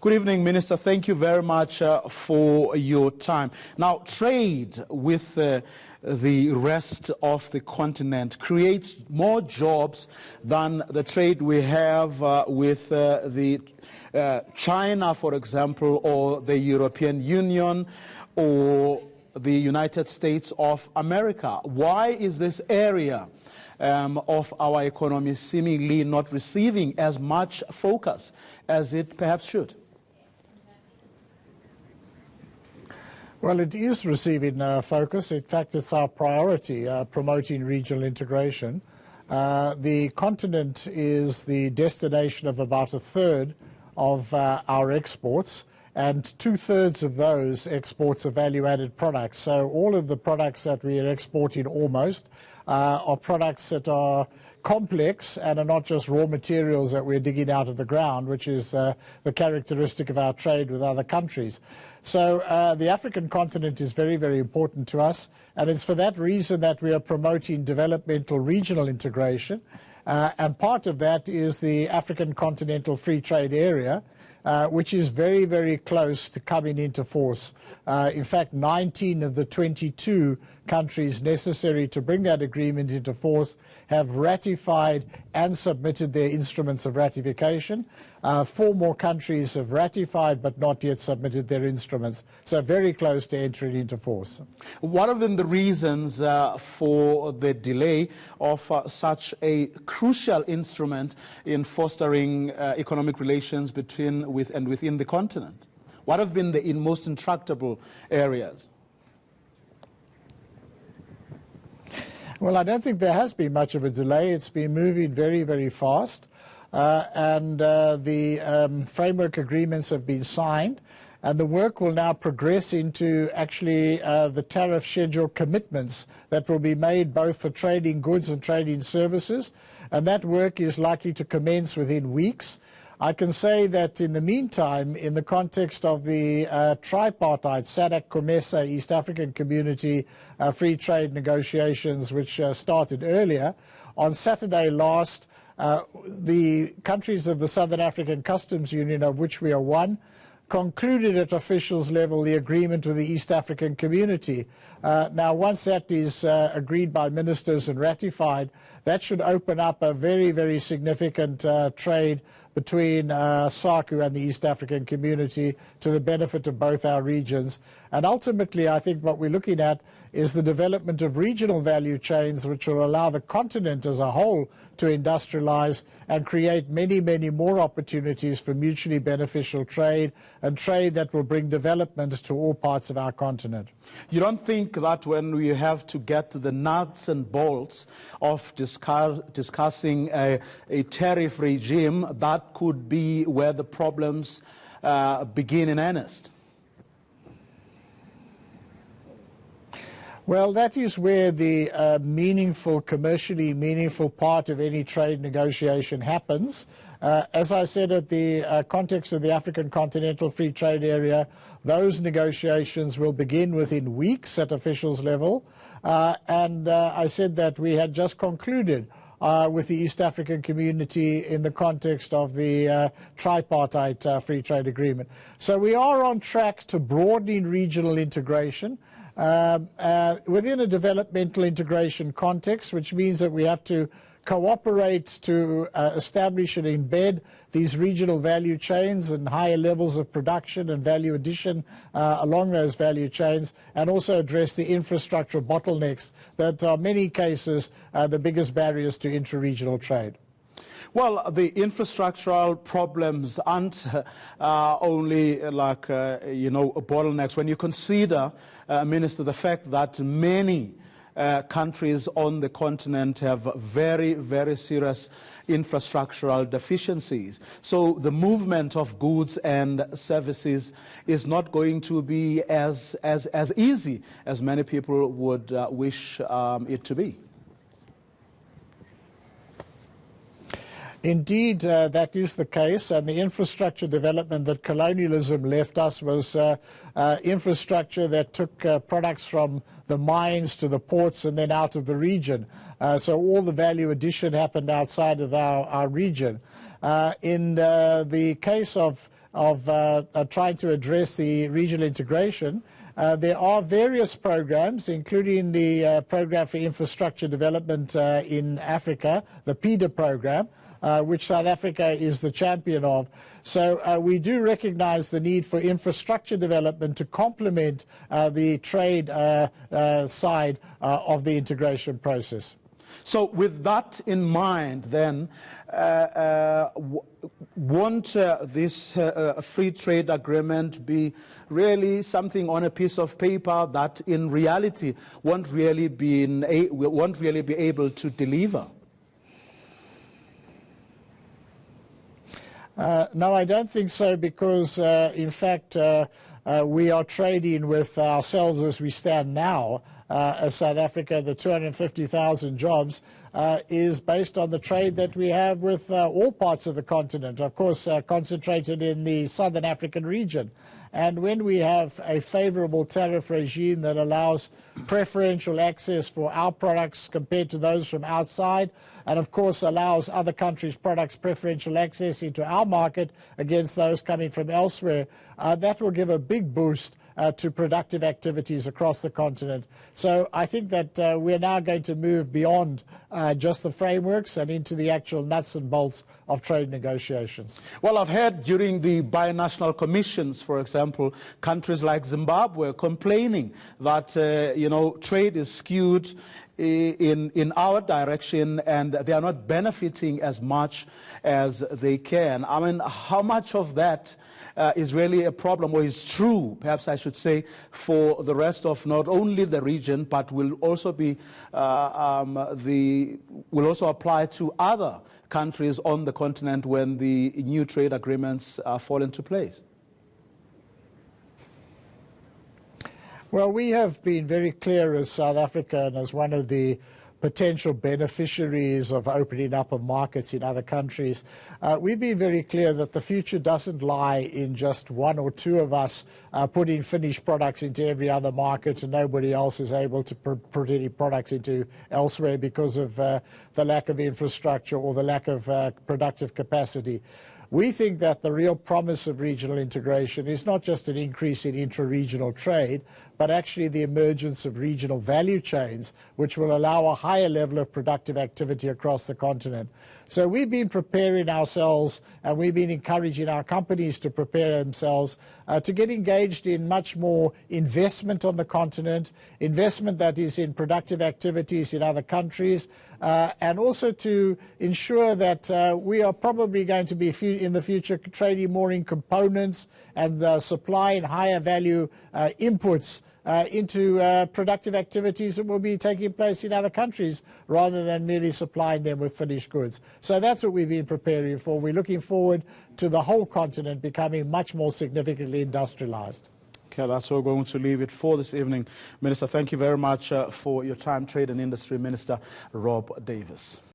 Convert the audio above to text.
Good evening, Minister. Thank you very much for your time. Now, trade with the rest of the continent creates more jobs than the trade we have with China, for example, or the European Union, or the United States of America. Why is this area of our economy seemingly not receiving as much focus as it perhaps should? Well, it is receiving focus. In fact, it's our priority, promoting regional integration. The continent is the destination of about a third of our exports, and 2/3 of those exports are value-added products. So all of the products that we are exporting almost are products that are complex and are not just raw materials that we're digging out of the ground, which is the characteristic of our trade with other countries. So the African continent is very, very important to us, and it's for that reason that we are promoting developmental regional integration. And part of that is the African Continental Free Trade Area, which is very, very close to coming into force. In fact, 19 of the 22 countries necessary to bring that agreement into force have ratified and submitted their instruments of ratification. 4 more countries have ratified but not yet submitted their instruments, so very close to entering into force. What have been the reasons for the delay of such a crucial instrument in fostering economic relations within the continent? What have been the most intractable areas? Well, I don't think there has been much of a delay. It's been moving very, very fast. And the framework agreements have been signed, and the work will now progress into actually the tariff schedule commitments that will be made both for trading goods and trading services, and that work is likely to commence within weeks. I can say that in the meantime, in the context of the tripartite SADC-COMESA East African Community free trade negotiations, which started earlier, on Saturday last, the countries of the Southern African Customs Union, of which we are one, concluded at officials level the agreement with the East African Community. Now, once that is agreed by ministers and ratified, that should open up a very, very significant trade between SACU and the East African Community to the benefit of both our regions. And ultimately, I think what we're looking at is the development of regional value chains which will allow the continent as a whole to industrialize and create many, many more opportunities for mutually beneficial trade, and trade that will bring development to all parts of our continent. You don't think that when we have to get to the nuts and bolts of discussing a tariff regime, that could be where the problems begin in earnest? Well, that is where the commercially meaningful part of any trade negotiation happens. As I said, at the context of the African Continental Free Trade Area, those negotiations will begin within weeks at officials level. And I said that we had just concluded with the East African Community in the context of the tripartite free trade agreement. So we are on track to broadening regional integration within a developmental integration context, which means that we have to cooperate to establish and embed these regional value chains and higher levels of production and value addition along those value chains, and also address the infrastructure bottlenecks that are in many cases the biggest barriers to intra-regional trade. Well, the infrastructural problems aren't only like, bottlenecks. When you consider, Minister, the fact that many countries on the continent have very, very serious infrastructural deficiencies. So the movement of goods and services is not going to be as easy as many people would wish it to be. Indeed, that is the case, and the infrastructure development that colonialism left us was infrastructure that took products from the mines to the ports and then out of the region. So all the value addition happened outside of our region. In the case of of trying to address the regional integration, there are various programs, including the Program for Infrastructure Development in Africa, the PIDA program, which South Africa is the champion of. So we do recognize the need for infrastructure development to complement the trade side of the integration process. So with that in mind, then, won't this free trade agreement be really something on a piece of paper that in reality won't really be able to deliver? No, I don't think so, because in fact we are trading with ourselves as we stand now. As South Africa, the 250,000 jobs is based on the trade that we have with all parts of the continent, of course concentrated in the Southern African region. And when we have a favorable tariff regime that allows preferential access for our products compared to those from outside, and of course allows other countries' products preferential access into our market against those coming from elsewhere, that will give a big boost to productive activities across the continent. So I think that we're now going to move beyond just the frameworks and into the actual nuts and bolts of trade negotiations. Well, I've heard during the binational commissions, for example, countries like Zimbabwe complaining that trade is skewed in our direction and they are not benefiting as much as they can. I mean, how much of that is really a problem, or is true, perhaps I should say, for the rest of not only the region, but will also be will also apply to other countries on the continent when the new trade agreements fall into place? Well, we have been very clear as South Africa and as one of the potential beneficiaries of opening up of markets in other countries. We've been very clear that the future doesn't lie in just one or two of us putting finished products into every other market and nobody else is able to put any products into elsewhere because of the lack of infrastructure or the lack of productive capacity. We think that the real promise of regional integration is not just an increase in intra-regional trade, but actually the emergence of regional value chains, which will allow a higher level of productive activity across the continent. So we've been preparing ourselves and we've been encouraging our companies to prepare themselves to get engaged in much more investment on the continent, investment that is in productive activities in other countries, and also to ensure that we are probably going to be in the future trading more in components and supplying higher value inputs into productive activities that will be taking place in other countries rather than merely supplying them with finished goods. So that's what we've been preparing for. We're looking forward to the whole continent becoming much more significantly industrialized. Okay, that's all we're going to leave it for this evening. Minister, thank you very much for your time. Trade and Industry Minister Rob Davis.